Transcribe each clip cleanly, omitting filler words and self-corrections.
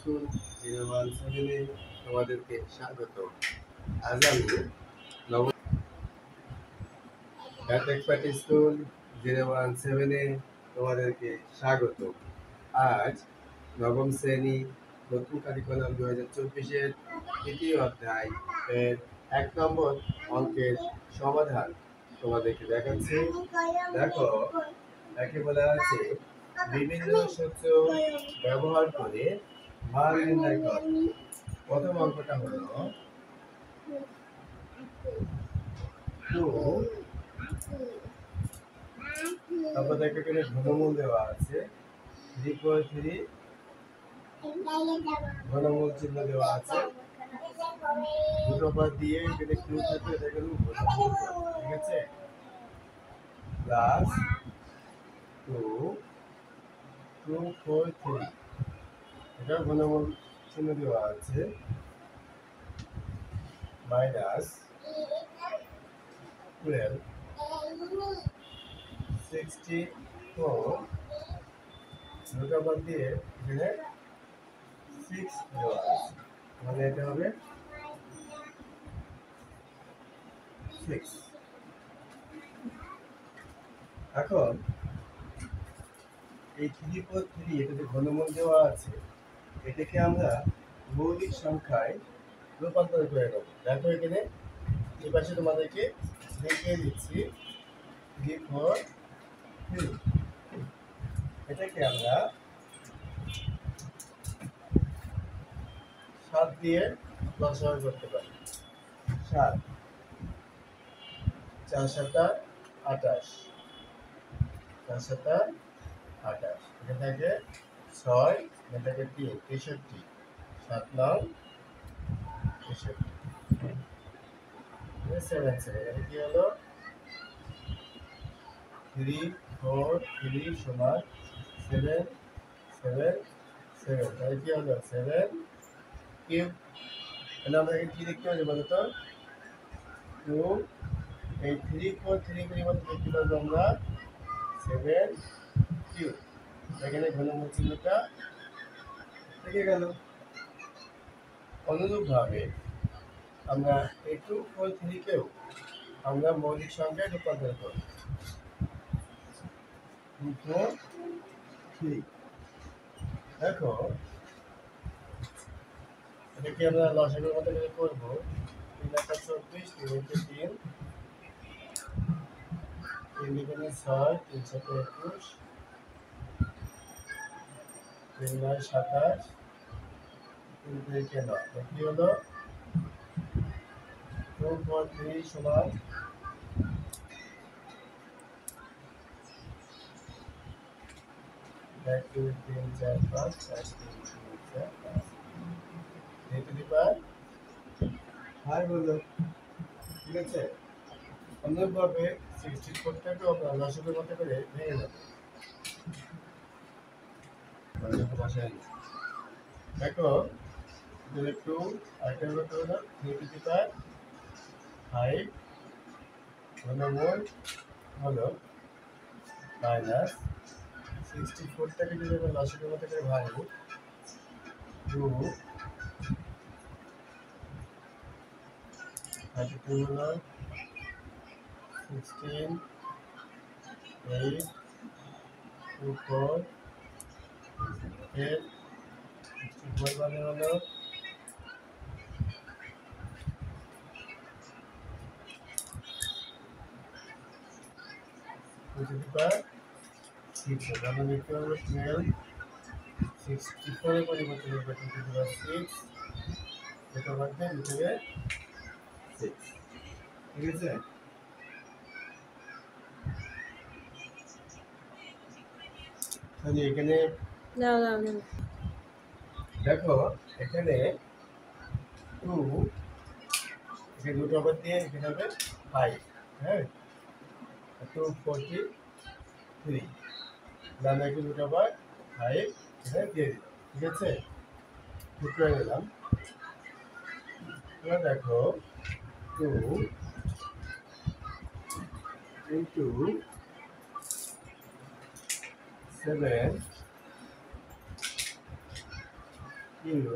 School 017-এ তোমাদেরকে স্বাগত। আজ আমি নবম ম্যাথ এক্সপার্ট স্কুল 017-এ তোমাদেরকে স্বাগত। আজ নবম শ্রেণী নতুন কারিকুলাম 2024-এর তৃতীয় অধ্যায় এর 1 নম্বর অঙ্কের সমাধান তোমাদেরকে দেখাচ্ছি। দেখো, একে বলা আছে বিভিন্ন সূত্র ব্যবহার করে মান নির্ণয় কর। প্রথম অঙ্কটা হলো 2, তারপর দেখো এখানে ঘনমূল দেওয়া আছে 3/3, ঘনমূল চিহ্ন দেওয়া আছে, দুটো পদ দিয়ে এখানে ক্লু থাকবে, দেখেন ঘনমূল, ঠিক আছে, প্লাস 2 2 4 3, এটা ঘনমূল চিহ্ন দেওয়া আছে, মাইনাস 12 64, দুটো পদ দিয়ে এখানে 6 দেওয়া আছে, মানে এটা হবে 6। এখন এই 3/3 এটাতে ঘনমূল দেওয়া আছে, এটাকে আমরা মৌলিক সংখ্যায় রূপান্তর করে নেব। দেখো এখানে এই পাশে তোমাদেরকে দেখিয়ে দিচ্ছি 3/3, এটাকে আমরা 7 দিয়ে লসাগু করতে পারি। 7 4 7 28, 4 7 28, এটা থাকে 6, এটা থাকে 3 63, 7 9 63, 7 7, এটা কি হলো 3 4 3 সমান 7 7 7, তাহলে কি হলো 7 কিউব। তাহলে আমরা এখানে কি লিখতে পারি বলতো, 2, এই 3 4 3 পরিবর্তে লিখতে পারবো আমরা 7 কিউব। এখানে ঘনমূল চিহ্নটা থেকে গেল। অনুরূপভাবে আমরা এই 2 4 3 কেও আমরা মৌলিক সংখ্যায় রূপান্তর করব। 2 4 3, দেখো এটাকে আমরা লসাগুর মতো করে করবো। 3 24, 3 3 3 এখানে 6, 3 7 21, 3 9 27, 3 থেকে 9, কি হলো 2 4 3 সমান 1 2 3 4 5 1 2 3 4 5, যেহেতু দিবার 5 হলো, ঠিক আছে। অনুরূপভাবে 64টাকে আমরা লসাগুর মতো করে ভেঙে নেব। দেখো 2 আরেকটা হলো 3/5 ঘনমূল হলো মাইনাস 64টাকে যদি আমরা লসাগুর মতো করে ভাঙি 2 32 হলো 16 8 2 4 8 64 মানে হলো 2/6, তাহলে লিখতে হবে 12, 64 এর পরিবর্তে লিখবে 2/6, এটা মধ্যে লিখবে 6, ঠিক আছে। তাহলে এখানে দেখো এখানে 2, এখানে দুটো আবার দিয়ে এখানে হবে 5, হ্যাঁ 243, আমরা এখানে দুটো আবার 5 এখানে দিয়ে দিলাম, ঠিক আছে, ঠিক করে দিলাম। এবার দেখো 2 into 7 কিউ,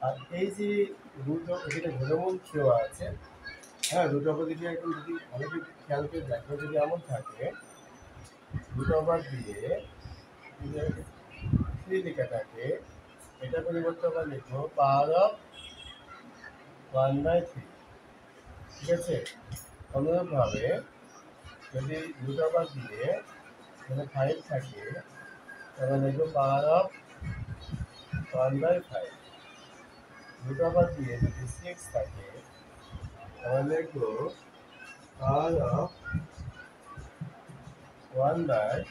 আর এই যে রুট এখানে ঘনমূল দেওয়া আছে, হ্যাঁ রুট ওভার যদি একদম যদি অনেকে খেয়াল করে দেখো যদি এমন থাকে রুট ওভার দিয়ে থ্রি লেখা থাকে, এটা পরিবর্তন আমরা লিখবো পাওয়ার অফ 1/3। ঠিক আছে, অনুরূপভাবে যদি রুট ওভার দিয়ে এখানে 5 থাকে তাহলে লিখবো পাওয়ার অফ 1/5। রুট ওভার দিয়ে যদি 6 থাকে তাহলে লিখবো পাওয়ার অফ 1/6।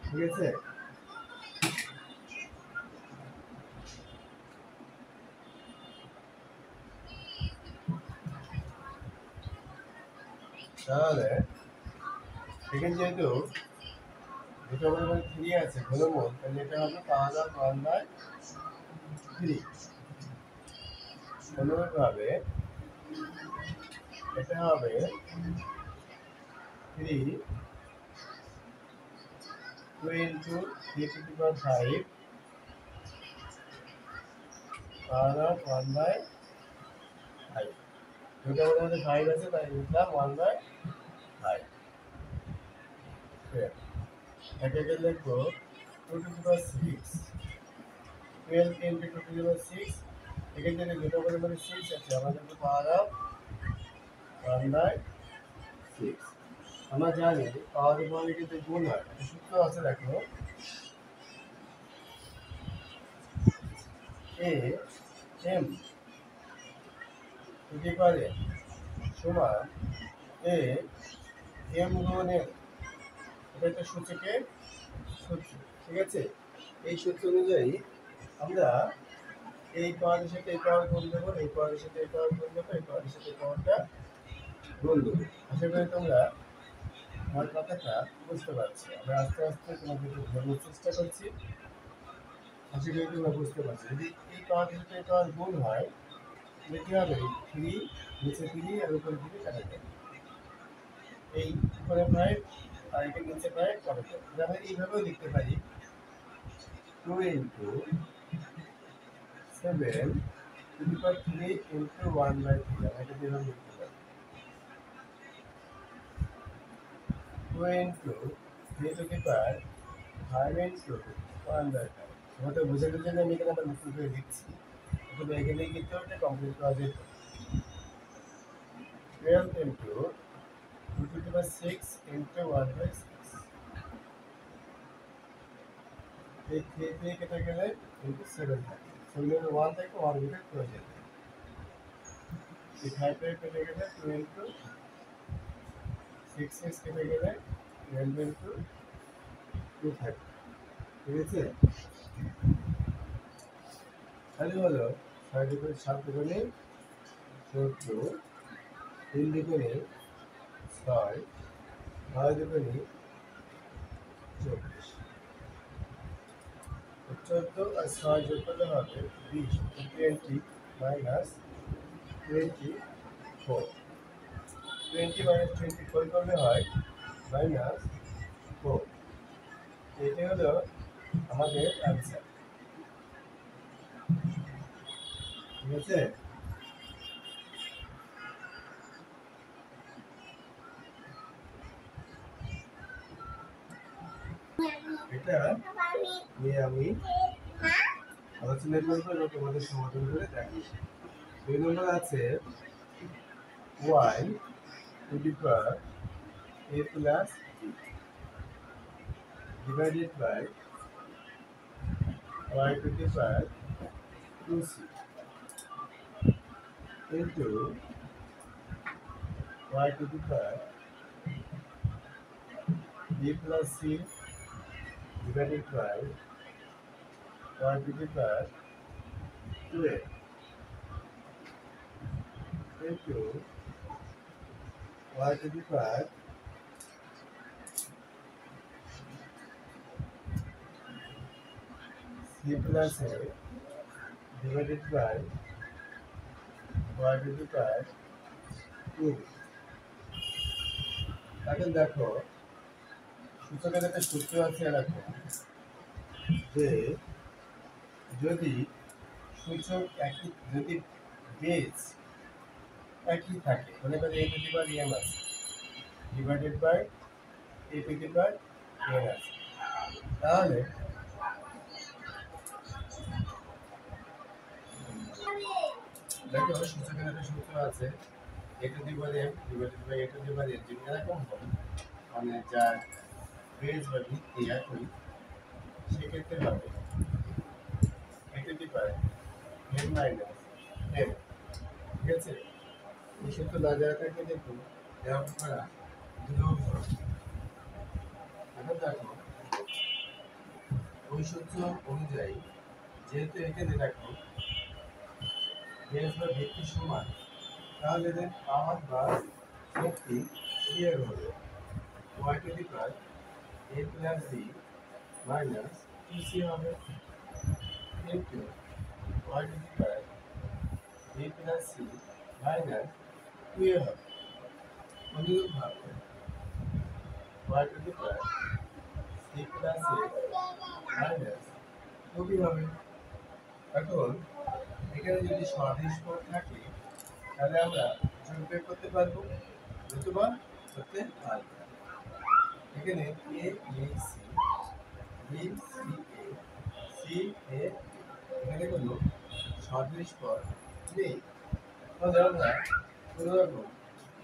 ঠিক আছে, তাহলে এখানে যেহেতু দুটো পরিমাণ 3 আছে ঘনমূল, তাহলে এটা হবে পাওয়ার অফ 1/3। অনুরূপভাবে এটা হবে 3 2 into 3 to the power 5 power of 1/5। দুটো মধ্যে 5 আছে তাই লিখলাম 1/5। এটাকে লিখবো 2 to the power 6 12 into 2 to the power 6। এখানে যদি দুটো পরিমাণে 6 আছে আমাদের তো পাওয়ার অফ 1/6। আমরা জানি পাওয়ার উপরে কিন্তু গুণ হয়, একটা সূত্র আছে দেখো, a m to the power n সমান এ এম গুণ এম। এটা একটা সূচকের সূত্র। ঠিক আছে, এই সূত্র অনুযায়ী আমরা এই পাওয়ারের সাথে এই পাওয়ার গুণ দেবো, এই পাওয়ারের সাথে এই পাওয়ার গুণ দেবো, এই পাওয়ারের সাথে এই পাওয়ারটা গুণ দেবো। আশা করি তোমরা আমার কথাটা বুঝতে পারছি। আমরা আস্তে আস্তে তোমাদের বোঝানোর চেষ্টা করছি, আশা করি তোমরা বুঝতে পারছি। যদি এই পাওয়ারের সাথে এই পাওয়ার গুণ হয় তাহলে কী হবে, 3 নিচে 3 আর উপরে 3 কাটা যাবে, এই উপরে 5 আর এখানে নিচে 5 কাটা যাবে। আমরা এইভাবেও লিখতে পারি 2 into 7 to the power 3 into 1/3। আমরা এটা যেভাবে লিখতে পারি 2 into 3 to the power 5 into 1/5। তোমাদের বোঝানোর জন্য আমি এখানে আবার নতুন করে লিখছি, তবে এখানে কিন্তু এটা কমপ্লিট করা যেত। 12 into 2 to the power 6 into 1/6। এই 3 3 কেটে গেলে কিন্তু 7 থাকে, 7 এর 1 থেকে 1 বিটা করে যেতে। এই 5 থেকে কেটে গেলে 2 into 6 6 কেটে গেলে 12 into 2 থাকে। ঠিক আছে, তাহলে হলো 6 দুগুণে 7 দুগুণে 14, 3 দুগুণে 6, 9 দুগুণে 24। 14 আর 6 যোগ করলে হবে 20, 20 minus 24। 20 minus 24 করলে হয় -4। এটি হলো আমাদের অ্যান্সার। ঠিক আছে, এটা নিয়ে আমি আলোচনা করবো এবং তোমাদের সমাধান করে দেখি। 2 নম্বর আছে y to the power a plus b divided by y to the power 2c into y to the power b plus c divided by y to the power 2a into y to the power c plus a divided by y to the power 2। এখন দেখো সূচকের একটা সূত্র আছে এরকম যে যদি সূচক একই, যদি বেস একই থাকে, মনে করি a to the power m আছে divided by a to the power n আছে, তাহলে দেখো সূচকের একটা সূত্র আছে a to the power m divided by a to the power n, যদি এরকম হয় মানে যার বেস বা ভিত্তি একই, সেক্ষেত্রে হবে a to the power n minus n। ঠিক আছে, এই সূত্র না জানা থাকলে দেখুন এরকম করা দুর্লভ হয়। এখন দেখো ওই সূত্র অনুযায়ী যেহেতু এখানে দেখো বেস বা ভিত্তি সমান, তাহলে এদের পাওয়ার বা শক্তি ক্লিয়ার হবে y to the power a plus b minus 2c হবে into y to the power b plus c minus 2a হবে। অনুরূপভাবে y to the power c plus a minus 2b হবে। এখন এখানে যদি সদিশ পদ থাকে তাহলে আমরা যোগ বের করতে পারবো, নতুবা করতে পারবো না। এখানে a b c b c a c a, এখানে কোনো সদৃশ পদ নেই, তাহলে আমরা কোনো রকম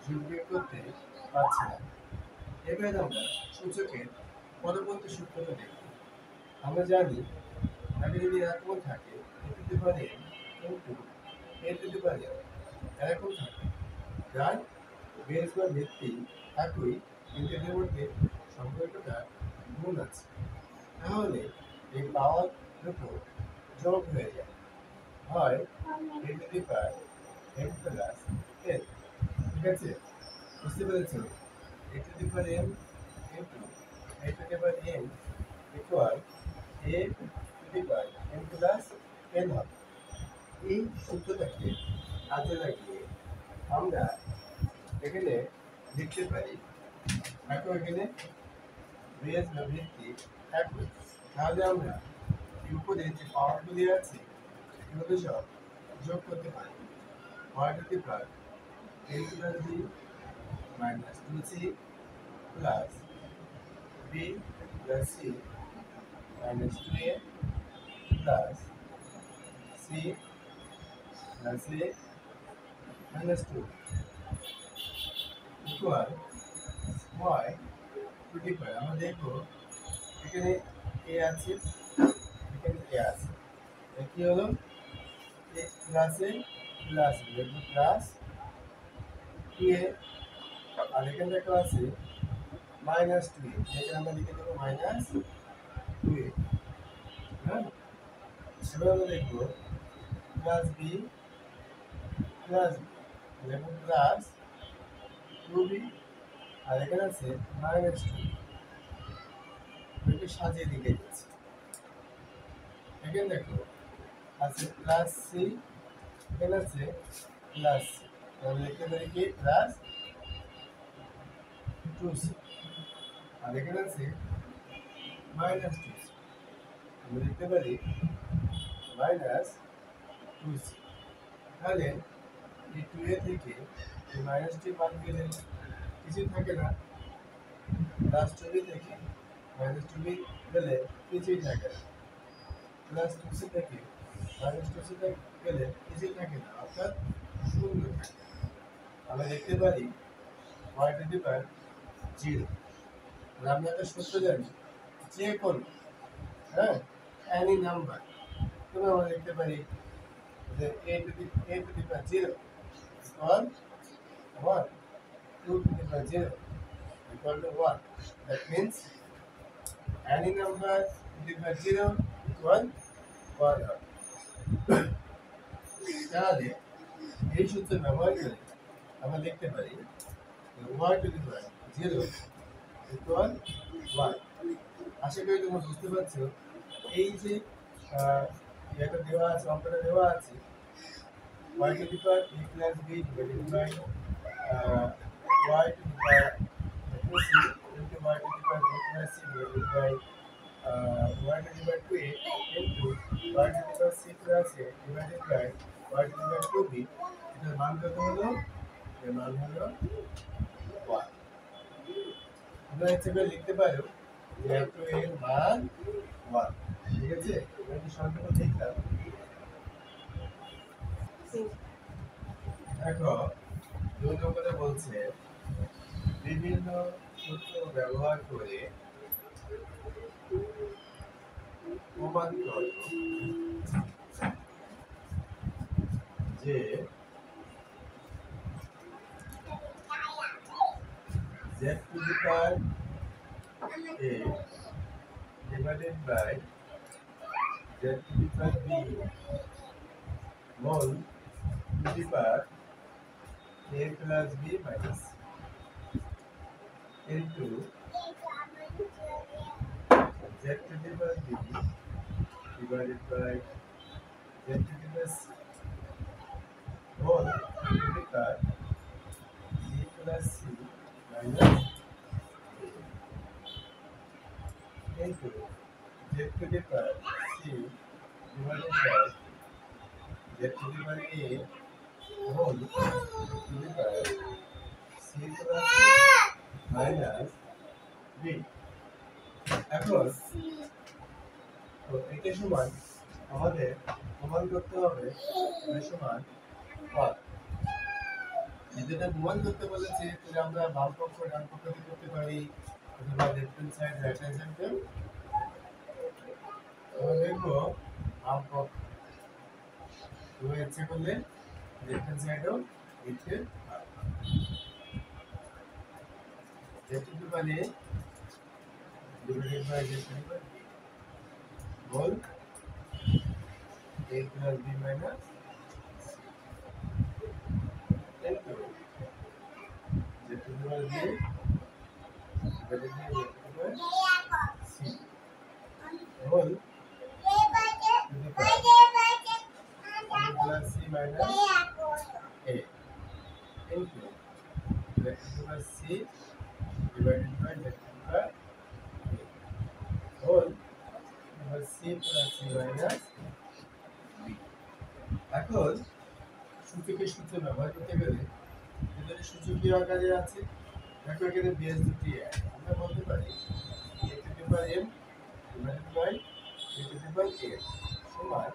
যোগ বের করতে পারছি না। এবার আমরা সূচকের পরবর্তী সূত্রটা দেখব। আমরা জানি আগে যদি এরকম থাকে a to the power n into a to the power n, এরকম থাকে যার বেস বা ভিত্তি একই, কিন্তু এদের মধ্যে সম্পর্কটা গুণ আছে, তাহলে এই পাওয়ার দুটো যোগ হয়ে যায়, হয় a to the power m plus n। ঠিক আছে, বুঝতে পেরেছ? a to the power m into a to the power n equal a to the power m plus n হবে। এই সূত্রটাকে কাজে লাগিয়ে আমরা এখানে লিখতে পারি, এখন এখানে বেস বা ভিত্তি একই, তাহলে আমরা উপরে যে পাওয়ারগুলি আছে এগুলো সব যোগ করতে পারি। y to the power a plus b minus 2c plus b plus c minus 2a plus c plus a minus 2 equal y to the পাওয়ার, আমরা দেখবো এখানে a আছে, এখানে a আছে, কি হলো a প্লাস a প্লাস দেখবো প্লাস 2a, আর এখানে একটা আছে মাইনাস 2a, এখানে আমরা লিখে দেবো মাইনাস 2a। হ্যাঁ, এবার আমরা দেখবো প্লাস b প্লাস দেখবো প্লাস 2b, আর এখানে আছে মাইনাস 2, এটাকে সাজিয়ে লিখে দিচ্ছি। এখানে দেখো আছে প্লাস সি, এখানে আছে প্লাস সি, আমরা লিখতে পারি কি প্লাস 2c, আর এখানে আছে মাইনাস 2c, আমরা লিখতে পারি মাইনাস 2c। তাহলে এই 2a থেকে এই মাইনাস 2 বাদ গেলে কিছু থাকে না, প্লাস 2b থেকে মাইনাস 2b গেলে কিছুই থাকে না, প্লাস 2c থেকে মাইনাস 2c গেলে কিছুই থাকে না, অর্থাৎ শূন্য থাকে। আমরা দেখতে পারি y টু দি পাওয়ার 0। আমরা একটা সূত্র জানি, যে কোনো হ্যাঁ any নাম্বার, তবে আমরা দেখতে পারি যে a to the power 0 equal 1, 2 to the power 0 equal to 1. That means any number to the power 0 equal 1 হবে। তাহলে এই সূত্র ব্যবহার করে আমরা দেখতে পারি y to the power 0 equal 1। আশা করি তোমরা বুঝতে পারছো, এই যে এটা দেওয়া আছে, অঙ্কটা দেওয়া আছে y to the power a plus b divided by y to the power c into y to the power b plus c divided by y to the power 2a into y to the power c plus a divided by y to the power 2b এটার মান কত হলো? এর মান হলো 1। তোমরা ইচ্ছে করে লিখতে পারো যে এত এর মান 1। ঠিক আছে, আমি সংখ্যাটা লিখলাম। দেখো 2 নম্বরে বলছে বিভিন্ন সূত্র ব্যবহার করে প্রমাণ করো যে z to the power a divided by z to the power b whole to the power a plus b minus into z to the power b divided by z to the power c whole to the power a plus c minus into z to the power c divided by z to the power a whole to the power c plus minus b। এখন তো এটা সমান আমাদের প্রমাণ করতে হবে এটা সমান 1। যেটা প্রমাণ করতে বলেছে তাহলে আমরা বাম পক্ষ ডান পক্ষ দিয়ে করতে পারি অথবা left hand side right hand side দিয়ে আমরা দেখবো বাম পক্ষ তুমি ইচ্ছে করলে লেফট হ্যান্ড সাইডও লিখতে পারো। যেটুকু পারি ডিভাইডেড বাই যেটুকু পারি whole a plus b minus into যেটুকু পারি ডিভাইডেড বাই যেটুকু পারি c whole to the power a plus c minus a into যেটুকু পারি c divided by যেটুকু পারি whole over c plus c minus b। এখন সূচকের সূত্র ব্যবহার করতে গেলে এদের সূচকীয় আকারে আছে। দেখো এখানে বেস দুটি এক, আমরা বলতে পারি a to the power m divided by a to the power n সমান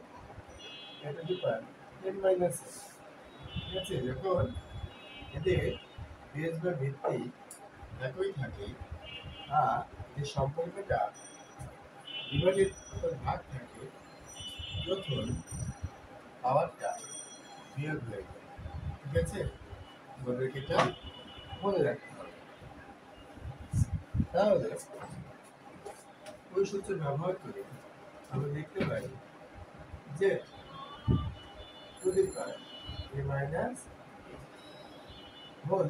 a to the power n minus m। ঠিক আছে, যখন এদের বেস বা ভিত্তি একই থাকে আর যে সম্পর্কটা ডিভাইডেড অর্থাৎ ভাগ থাকে তখন পাওয়ারটা বিয়োগ হয়ে যায়। ঠিক আছে, আমাদের এটা মনে রাখতে হবে। তাহলে ওই সূত্র ব্যবহার করে আমরা দেখতে পাই যে to the power a minus whole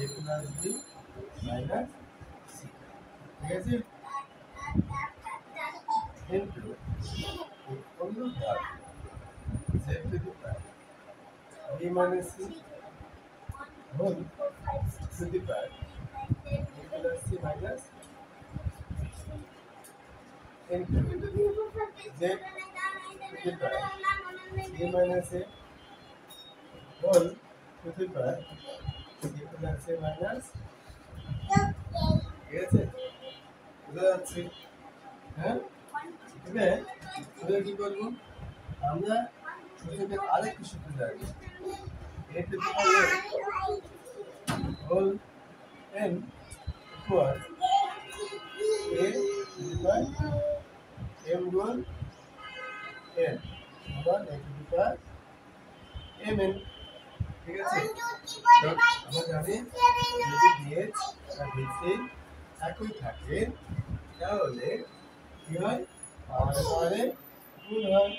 a plus b minus c। ঠিক আছে, into অন্য ভাগ z to the power b minus c whole to the power a plus c minus into z to the power b minus a whole to the power c plus a minus। ঠিক আছে, বুঝা যাচ্ছে? হ্যাঁ, এবার আমরা কি করবো? আমরা সূচকের আরেকটি সূত্র জানি a to the power whole n equal a to the power m guণ n সমান a to the power mn। ঠিক আছে, তো আমরা জানি যদি bh আর bc একই থাকে তাহলে কি হয়? পাওয়ারে পাওয়ারে গুণ হয়,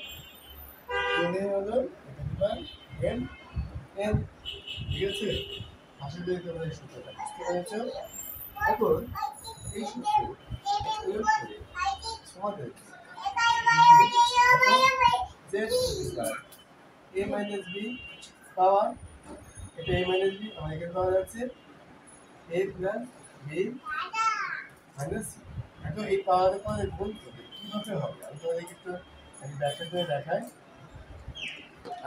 গুণে হলো a to the power m n। ঠিক আছে, আশা করি তোমরা এই সূত্রটা বুঝতে পেরেছো। এখন এই সূত্র প্রয়োগ করে আমাদের z to the power a minus b পাওয়ার, এটা a minus b আমার এখানে পাওয়া যাচ্ছে a plus b minus c। দেখো এই পাওয়ার পরে গুণ করবে কিভাবে হবে আমি তোমাদেরকে একটু ব্যাখ্যা করে দেখাই।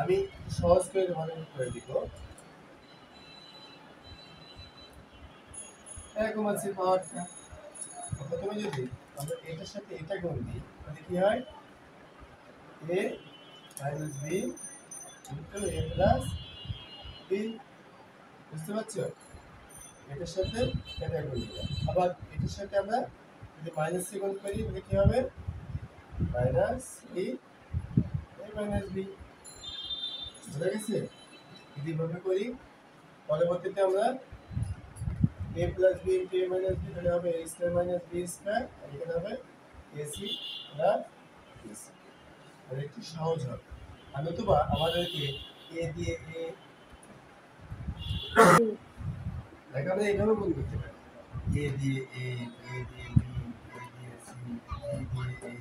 আমি সহজ করে তোমাদের করে দিব। এরকম আছে পাওয়ারটা। প্রথমে যদি আমরা এটার সাথে এটা গুণ দিই তাহলে কি হয়, a minus b into a plus b. বুঝতে পারছো? এটার সাথে এটা গুণ দিলাম, আবার এটার সাথে আমরা যদি মাইনাস সি গুণ করি তাহলে কি হবে, minus B A minus B. বুঝা গেছে? যদি এভাবে করি পরবর্তীতে আমরা a plus B into A minus B তাহলে হবে a square minus B square, আর এখানে হবে ac প্লাস bc। তাহলে একটু সহজ হবে। আর নতুবা আমাদেরকে a দিয়ে a দেখো আমরা এইভাবে গুণ করতে পারি, a দিয়ে a, a দিয়ে b, a দিয়ে c, b দিয়ে a,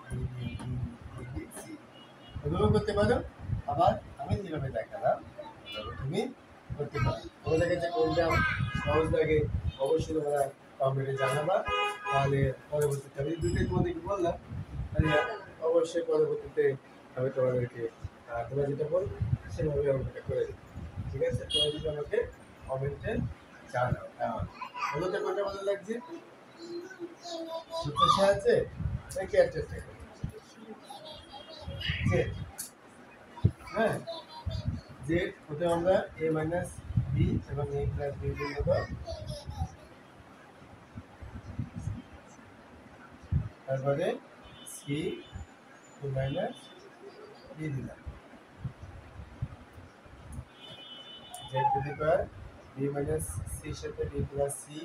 b দিয়ে b, b দিয়ে c এভাবে করতে পারো। আবার আমি যেভাবে দেখালাম এভাবে তুমি করতে পারো। তোমাদের কাছে কোনটা সহজ লাগে অবশ্যই তোমরা কমেন্টে জানাবা, তাহলে পরবর্তীতে আমি দুটোই তোমাদেরকে বললাম, তাহলে অবশ্যই পরবর্তীতে আমি তোমাদেরকে তোমরা যেটা বলবে সেভাবে আমি এটা করে দিই। ঠিক আছে? তোমরা যদি আমাকে কমেন্টে জানাও। বলতে কোনটা ভালো লাগছে? সূত্রের সাহায্যে নাকি একটা জেড? হ্যাঁ, জেড প্রথমে আমরা a মাইনাস বি এবং a প্লাস বি দিয়ে নেব, তারপরে সি মাইনাস বি দিলাম, Z to the power B minus সির সাথে বি প্লাস সি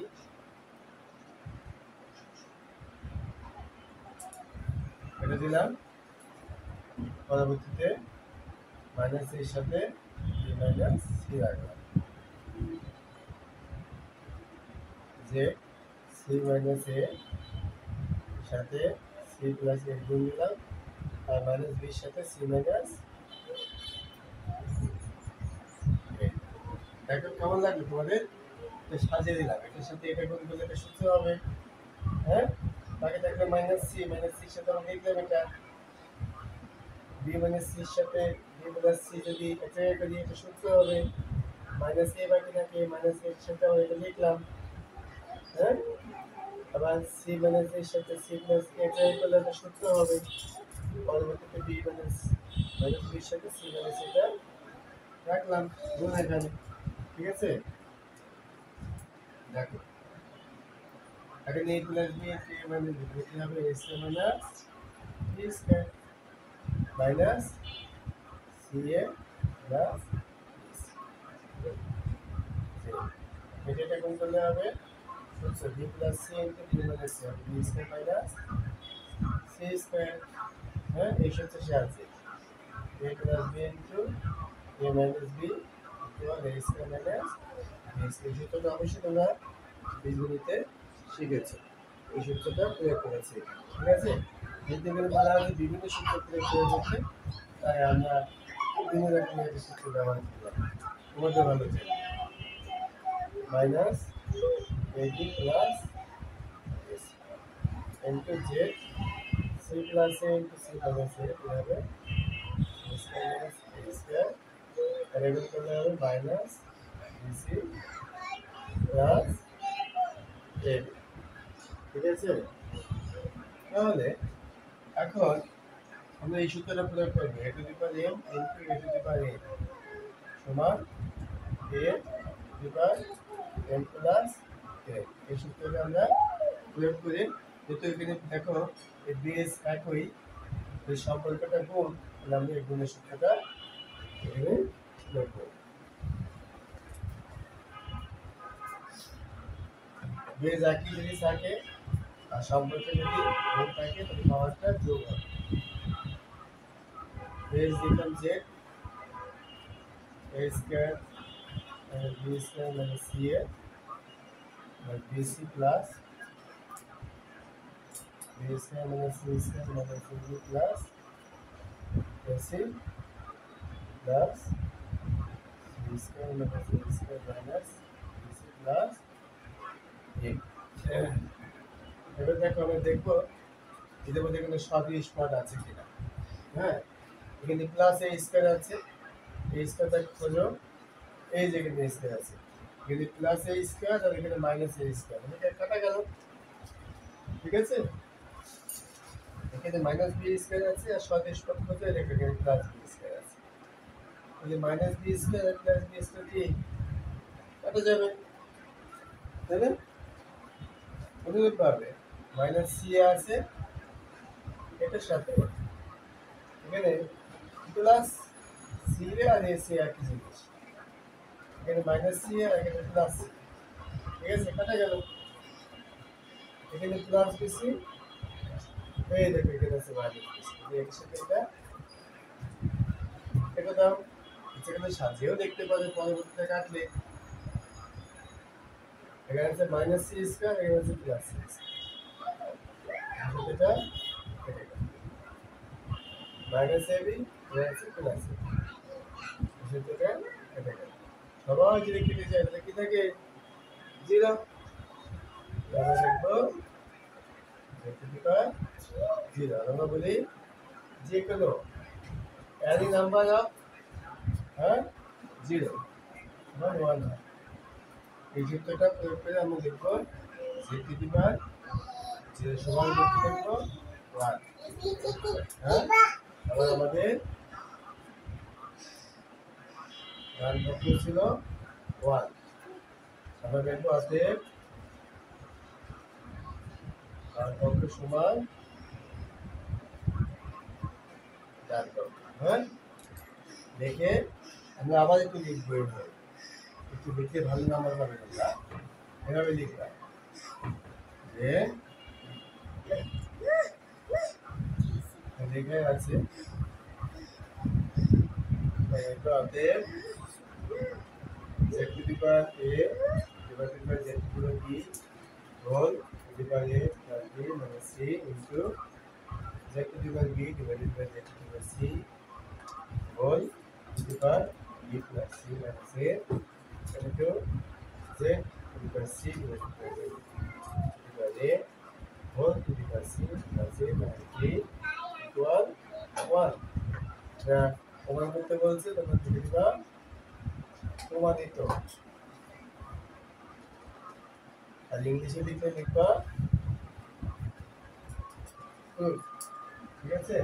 এটা দিলাম, পরবর্তীতে মাইনাস এর সাথে বি মাইনাস সি রাখলাম, যে সি মাইনাস এ সাথে সি প্লাস এ গুণ দিলাম, আর মাইনাস বির সাথে সি মাইনাস। দেখো কেমন লাগলো তোমাদের? সাজিয়ে দিলাম, এটার সাথে এটা গুণ করলে এটা সূত্র হবে। হ্যাঁ, বাকি থাকলে মাইনাস সির সাথে আমরা লিখলাম এটা, বি মাইনাস সির সাথে বি প্লাস সি যদি এটা করি এটা সূত্র হবে, মাইনাস এ বাকি থাকে মাইনাস এর সাথে আমরা এটা লিখলাম। হ্যাঁ, আবার সি মাইনাস এর সাথে সি প্লাস এটা করলে এটা সূত্র হবে, পরবর্তীতে বি মাইনাস বির সাথে সি মাইনাস এটা রাখলাম গুণ এখানে। ঠিক আছে? দেখো এখানে a plus B into a minus B লিখতে হবে a square minus B square minus C A plus এটা গুণ করলে হবে সূত্র B plus C into B minus C হবে B square minus C square. হ্যাঁ, এই সূত্রের সাহায্যে a plus B into a minus B equal a square minus B square. সূত্রটা অবশ্যই তোমরা বীজগণিতে শিখেছো, এই সূত্রটা প্রয়োগ করেছি। ঠিক আছে? যেহেতু এখানে বলা হয়েছে বিভিন্ন সূত্র প্রয়োগ করে করতে, তাই আমরা বিভিন্ন রকমের একটা সূত্র ব্যবহার করলাম। তোমাদের ভালো চাই মাইনাস এটি plus into Z C plus A into C minus A হবে স্কয়ার মাইনাস এ স্কয়ার, আর এগুলো করলে হবে মাইনাস বিসি প্লাস এ। ঠিক আছে? তাহলে এখন আমরা এই সূত্রটা প্রয়োগ করব, a to the power m into a to the power n সমান a to the power m plus n। এই সূত্রটা আমরা প্রয়োগ করে, যেহেতু এখানে দেখো এই বেস একই, এই সম্পর্কটা গুণ, তাহলে আমরা এই গুণের সূত্রটা এখানে প্রয়োগ করব। বেস একই যদি থাকে আর সম্পর্ক যদি গুণ থাকে তাহলে পাওয়ারটা যোগ হবে। বেস দিলাম z a square b square minus c a bc plus b square minus c square minus b plus ac plus b square minus a square minus bc plus a। এবার দেখো আমরা দেখবো এদের মধ্যে কোনো সদৃশ পদ আছে কিনা। হ্যাঁ, এখানে প্লাস এ স্কয়ার আছে, এই স্কয়ারটা খোঁজো। এই যে এখানে স্কয়ার আছে, এখানে প্লাস এ স্কয়ার আর এখানে মাইনাস এ স্কয়ার, এটা কাটা গেল। ঠিক আছে, এখানে মাইনাস বি স্কয়ার আছে আর সদৃশ পদ খোঁজো, এখানে প্লাস বি স্কয়ার আছে। এই যে মাইনাস বি স্কয়ার আর প্লাস বি স্কয়ার দিয়ে কাটা যাবে, তাই না? অনুরূপভাবে মাইনাস সি আছে এটার সাথে এখানে প্লাস সি আর এ সি একই জিনিস, এখানে মাইনাস সি আর এখানে প্লাস সি। ঠিক আছে, কাটা গেল। এখানে প্লাস বিসি, এই দেখো এখানে আছে মাইনাস বিসি, এর সাথে এটা এটা দাও। এখানে সাজিয়েও দেখতে পাবে পরবর্তীতে কাটলে। এখানে আছে মাইনাস সি স্কয়ার, এখানে আছে প্লাস সি স্কয়ার, এটা কেটে গেল। মাইনাস এবি, এখানে আছে প্লাস এবি, সেটা কেটে গেল। সবাই যদি কেটে যায় তাহলে কি থাকে? জিরো। তাহলে লিখবো জিরো। আমরা বলি যে কোনো any number of জিরো বা ওয়ান। এই সূত্রটা প্রয়োগ করে আমরা লিখবো জিরো সমান লিখবো ওয়ান। হ্যাঁ, আবার আমাদের ডান পক্ষে ছিল ওয়ান, আমরা লিখবো অতএব ডান পক্ষ সমান ডান পক্ষ। হ্যাঁ, দেখে আমরা আবার একটু লিখবো, একটু লিখে ভালো নাম্বার পাবে তোমরা। এভাবে লিখলাম যে লেখা আছে অতএব z to the power a divided by z to the power b whole to the power a plus b minus c into z to the power b divided by z to the power c whole to the power b plus c minus a into z to the power c divided by z to the power a whole to the power c plus a minus b equal 1। প্রমাণ করতে বলছে, তোমরা লিখে দিবা প্রমাণিত, আর ইংলিশে লিখলে লিখবা প্রুফ। ঠিক আছে,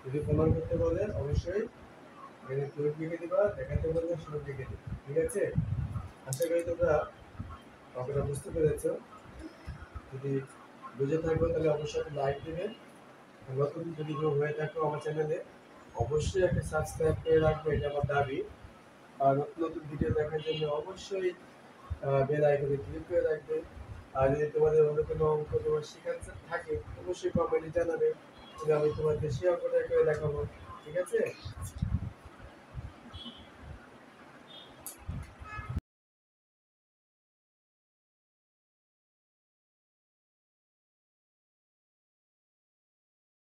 যদি প্রমাণ করতে বলে অবশ্যই এখানে প্রুফ লিখে দিবা, দেখাতে বললে প্রুফ লিখে দিবা। ঠিক আছে, আশা করি তোমরা অঙ্কটা বুঝতে পেরেছো। যদি বুঝে থাকো তাহলে অবশ্যই একটা লাইক দেবে। নতুন যদি কেউ হয়ে থাকো আমার চ্যানেলে অবশ্যই একটা সাবস্ক্রাইব করে রাখবে, এটা আমার দাবি। আর নতুন নতুন ভিডিও দেখার জন্য অবশ্যই বেল আইকনে ক্লিক করে রাখবে। আর যদি তোমাদের অন্য কোনো অঙ্ক তোমার শেখার থাকে অবশ্যই কমেন্টে জানাবে, আমি তোমাদের সেই অঙ্কটা করে দেখাবো। ঠিক আছে।